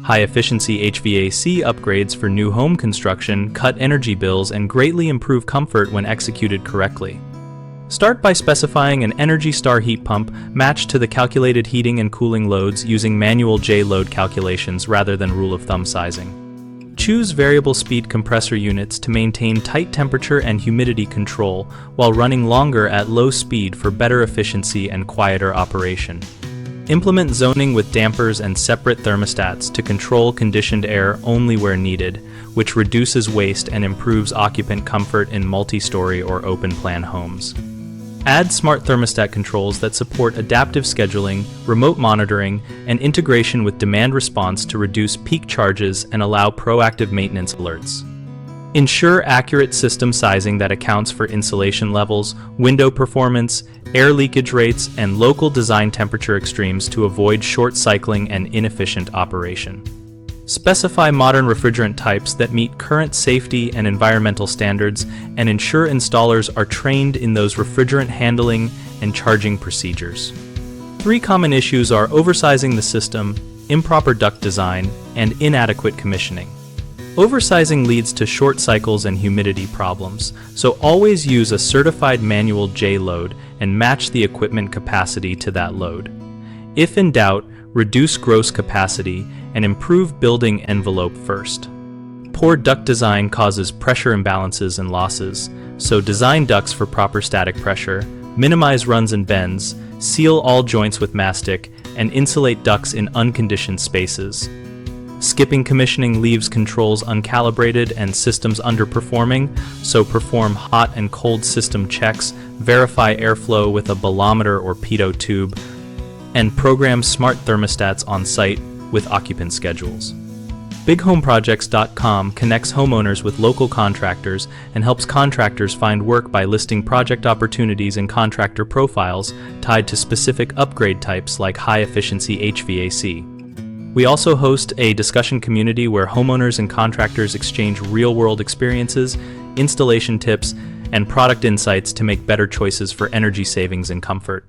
High-efficiency HVAC upgrades for new home construction cut energy bills and greatly improve comfort when executed correctly. Start by specifying an ENERGYSTAR heat pump matched to the calculated heating and cooling loads using manual J-load calculations rather than rule-of-thumb sizing. Choose variable speed compressor units to maintain tight temperature and humidity control while running longer at low speed for better efficiency and quieter operation. Implement zoning with dampers and separate thermostats to control conditioned air only where needed, which reduces waste and improves occupant comfort in multi-story or open-plan homes. Add smart thermostat controls that support adaptive scheduling, remote monitoring, and integration with demand response to reduce peak charges and allow proactive maintenance alerts. Ensure accurate system sizing that accounts for insulation levels, window performance, air leakage rates, and local design temperature extremes to avoid short cycling and inefficient operation. Specify modern refrigerant types that meet current safety and environmental standards and ensure installers are trained in those refrigerant handling and charging procedures. 3 common issues are oversizing the system, improper duct design, and inadequate commissioning. Oversizing leads to short cycles and humidity problems, so always use a certified manual J-load and match the equipment capacity to that load. If in doubt, reduce gross capacity and improve building envelope first. Poor duct design causes pressure imbalances and losses, so design ducts for proper static pressure, minimize runs and bends, seal all joints with mastic, and insulate ducts in unconditioned spaces. Skipping commissioning leaves controls uncalibrated and systems underperforming, so perform hot and cold system checks, verify airflow with a bolometer or pitot tube, and program smart thermostats on site with occupant schedules. BigHomeProjects.com connects homeowners with local contractors and helps contractors find work by listing project opportunities and contractor profiles tied to specific upgrade types like high-efficiency HVAC. We also host a discussion community where homeowners and contractors exchange real-world experiences, installation tips, and product insights to make better choices for energy savings and comfort.